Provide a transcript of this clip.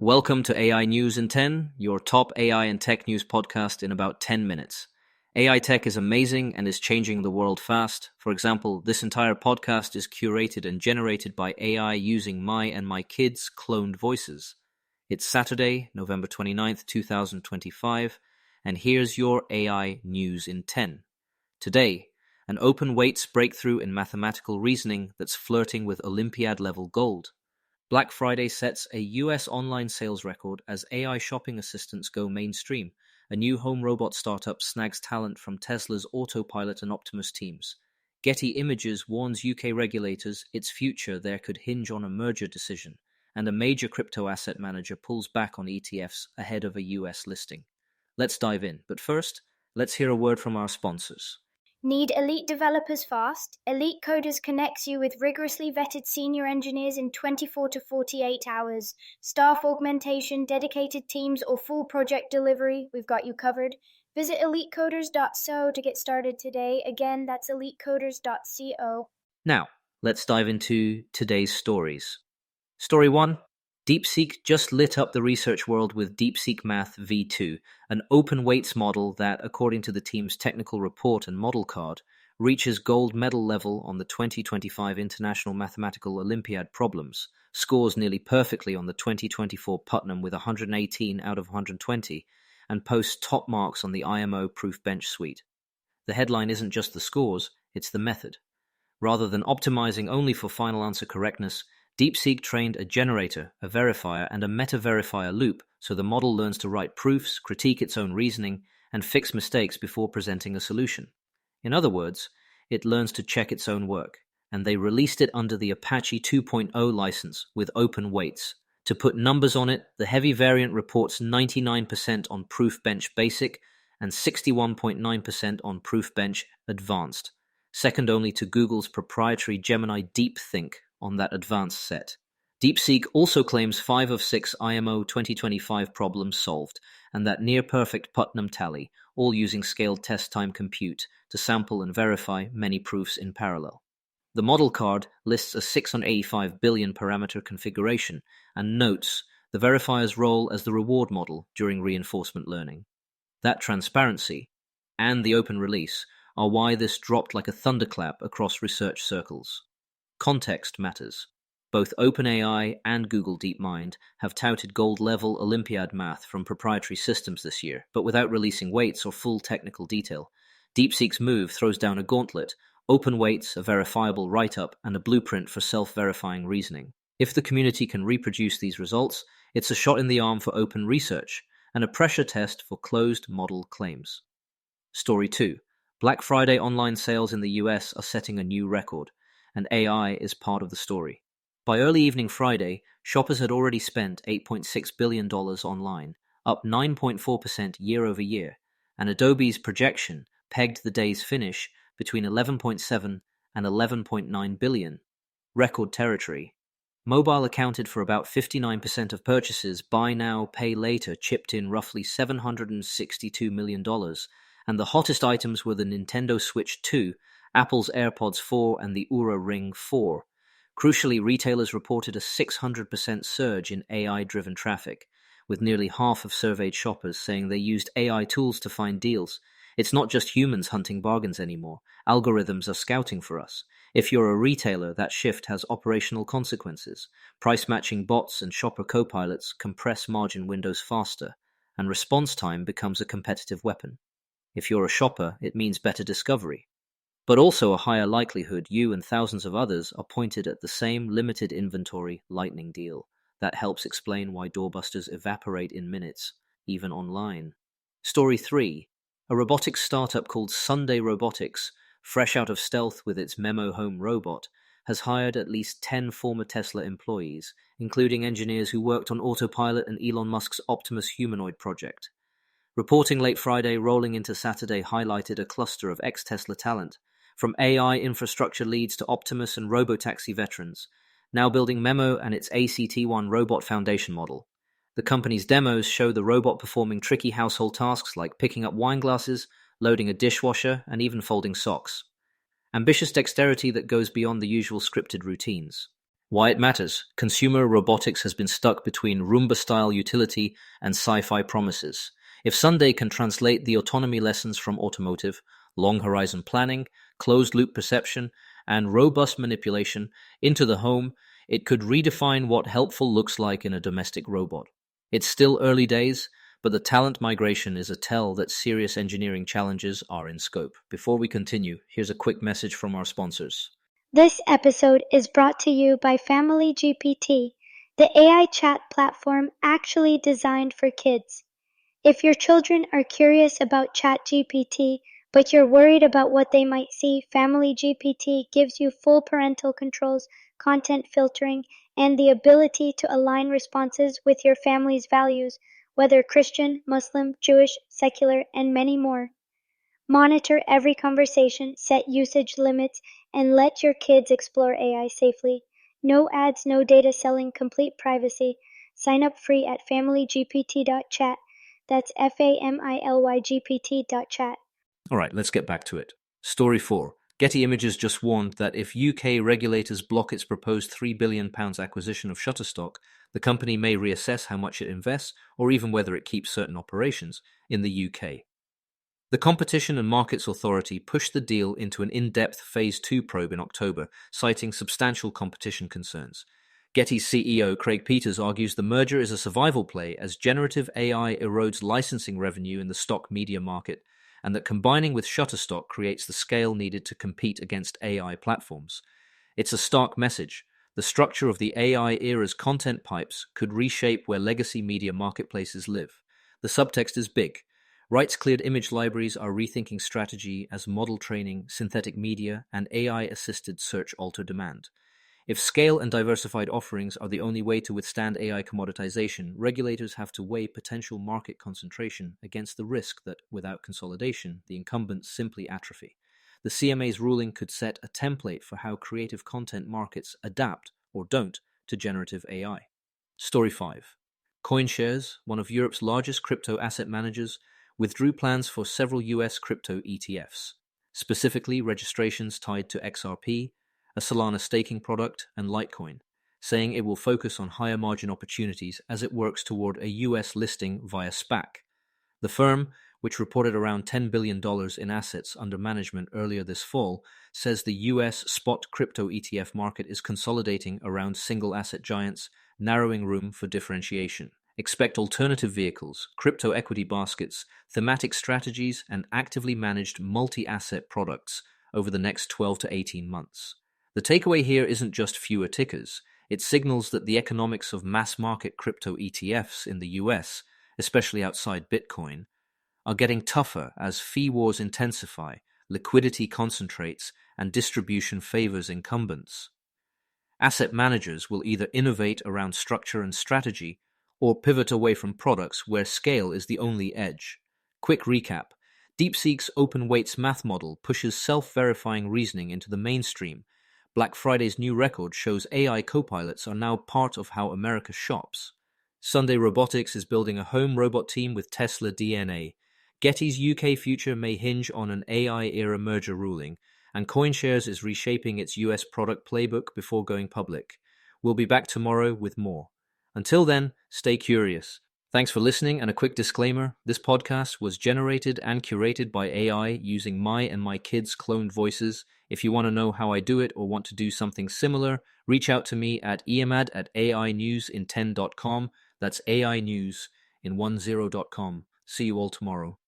Welcome to AI News in 10, your top AI and tech news podcast in about 10 minutes. AI tech is amazing and is changing the world fast. For example, this entire podcast is curated and generated by AI using my and my kids' cloned voices. It's Saturday, November 29th, 2025, and here's your AI News in 10. Today, an open weights breakthrough in mathematical reasoning that's flirting with Olympiad-level gold. Black Friday sets a US online sales record as AI shopping assistants go mainstream. A new home robot startup snags talent from Tesla's Autopilot and Optimus teams. Getty Images warns UK regulators its future there could hinge on a merger decision. And a major crypto asset manager pulls back on ETFs ahead of a US listing. Let's dive in, but first, let's hear a word from our sponsors. Need elite developers fast? Elite Coders connects you with rigorously vetted senior engineers in 24 to 48 hours. Staff augmentation, dedicated teams, or full project delivery, we've got you covered. Visit elitecoders.so to get started today. Again, that's elitecoders.co. Now, let's dive into today's stories. Story 1. DeepSeek just lit up the research world with DeepSeek Math V2, an open weights model that, according to the team's technical report and model card, reaches gold medal level on the 2025 International Mathematical Olympiad problems, scores nearly perfectly on the 2024 Putnam with 118 out of 120, and posts top marks on the IMO Proof Bench suite. The headline isn't just the scores, it's the method. Rather than optimizing only for final answer correctness, DeepSeek trained a generator, a verifier, and a meta-verifier loop so the model learns to write proofs, critique its own reasoning, and fix mistakes before presenting a solution. In other words, it learns to check its own work, and they released it under the Apache 2.0 license with open weights. To put numbers on it, the heavy variant reports 99% on Proof Bench Basic and 61.9% on Proof Bench Advanced, second only to Google's proprietary Gemini DeepThink on that advanced set. DeepSeek also claims 5 of 6 IMO 2025 problems solved, and that near-perfect Putnam tally, all using scaled test time compute to sample and verify many proofs in parallel. The model card lists a 685 billion parameter configuration and notes the verifier's role as the reward model during reinforcement learning. That transparency and the open release are why this dropped like a thunderclap across research circles. Context matters. Both OpenAI and Google DeepMind have touted gold-level Olympiad math from proprietary systems this year, but without releasing weights or full technical detail. DeepSeek's move throws down a gauntlet, open weights, a verifiable write-up, and a blueprint for self-verifying reasoning. If the community can reproduce these results, it's a shot in the arm for open research and a pressure test for closed model claims. Story 2. Black Friday online sales in the US are setting a new record, and AI is part of the story. By early evening Friday, shoppers had already spent $8.6 billion online, up 9.4% year over year, and Adobe's projection pegged the day's finish between 11.7 and 11.9 billion, record territory. Mobile accounted for about 59% of purchases. Buy now, pay later chipped in roughly $762 million, and the hottest items were the Nintendo Switch 2, Apple's AirPods 4, and the Oura Ring 4. Crucially, retailers reported a 600% surge in AI-driven traffic, with nearly half of surveyed shoppers saying they used AI tools to find deals. It's not just humans hunting bargains anymore. Algorithms are scouting for us. If you're a retailer, that shift has operational consequences. Price-matching bots and shopper co-pilots compress margin windows faster, and response time becomes a competitive weapon. If you're a shopper, it means better discovery, but also a higher likelihood you and thousands of others are pointed at the same limited inventory lightning deal. That helps explain why doorbusters evaporate in minutes, even online. Story 3. A robotics startup called Sunday Robotics, fresh out of stealth with its Memo Home robot, has hired at least 10 former Tesla employees, including engineers who worked on Autopilot and Elon Musk's Optimus humanoid project. Reporting late Friday rolling into Saturday highlighted a cluster of ex-Tesla talent, from AI infrastructure leads to Optimus and robotaxi veterans, now building Memo and its ACT-1 robot foundation model. The company's demos show the robot performing tricky household tasks like picking up wine glasses, loading a dishwasher, and even folding socks. Ambitious dexterity that goes beyond the usual scripted routines. Why it matters. Consumer robotics has been stuck between Roomba-style utility and sci-fi promises. If Sunday can translate the autonomy lessons from automotive, long-horizon planning, closed-loop perception, and robust manipulation into the home, it could redefine what helpful looks like in a domestic robot. It's still early days, but the talent migration is a tell that serious engineering challenges are in scope. Before we continue, here's a quick message from our sponsors. This episode is brought to you by Family GPT, the AI chat platform actually designed for kids. If your children are curious about ChatGPT, but you're worried about what they might see, Family GPT gives you full parental controls, content filtering, and the ability to align responses with your family's values, whether Christian, Muslim, Jewish, secular, and many more. Monitor every conversation, set usage limits, and let your kids explore AI safely. No ads, no data selling, complete privacy. Sign up free at familygpt.chat. That's familygpt.chat. All right, let's get back to it. Story 4. Getty Images just warned that if UK regulators block its proposed £3 billion acquisition of Shutterstock, the company may reassess how much it invests or even whether it keeps certain operations in the UK. The Competition and Markets Authority pushed the deal into an in-depth Phase 2 probe in October, citing substantial competition concerns. Getty's CEO Craig Peters argues the merger is a survival play as generative AI erodes licensing revenue in the stock media market, and that combining with Shutterstock creates the scale needed to compete against AI platforms. It's a stark message. The structure of the AI era's content pipes could reshape where legacy media marketplaces live. The subtext is big. Rights-cleared image libraries are rethinking strategy as model training, synthetic media, and AI-assisted search alter demand. If scale and diversified offerings are the only way to withstand AI commoditization, regulators have to weigh potential market concentration against the risk that, without consolidation, the incumbents simply atrophy. The CMA's ruling could set a template for how creative content markets adapt or don't to generative AI. Story 5. CoinShares, one of Europe's largest crypto asset managers, withdrew plans for several US crypto ETFs, specifically registrations tied to XRP, a Solana staking product, and Litecoin, saying it will focus on higher margin opportunities as it works toward a US listing via SPAC. The firm, which reported around $10 billion in assets under management earlier this fall, says the US spot crypto ETF market is consolidating around single asset giants, narrowing room for differentiation. Expect alternative vehicles, crypto equity baskets, thematic strategies, and actively managed multi-asset products over the next 12 to 18 months. The takeaway here isn't just fewer tickers. It signals that the economics of mass-market crypto ETFs in the US, especially outside Bitcoin, are getting tougher as fee wars intensify, liquidity concentrates, and distribution favors incumbents. Asset managers will either innovate around structure and strategy or pivot away from products where scale is the only edge. Quick recap. DeepSeek's open weights math model pushes self-verifying reasoning into the mainstream. Black Friday's new record shows AI copilots are now part of how America shops. Sunday Robotics is building a home robot team with Tesla DNA. Getty's UK future may hinge on an AI-era merger ruling, and CoinShares is reshaping its US product playbook before going public. We'll be back tomorrow with more. Until then, stay curious. Thanks for listening, and a quick disclaimer, this podcast was generated and curated by AI using my and my kids' cloned voices. If you want to know how I do it or want to do something similar, reach out to me at iamad@ainewsin10.com. That's AI News in 10.com. See you all tomorrow.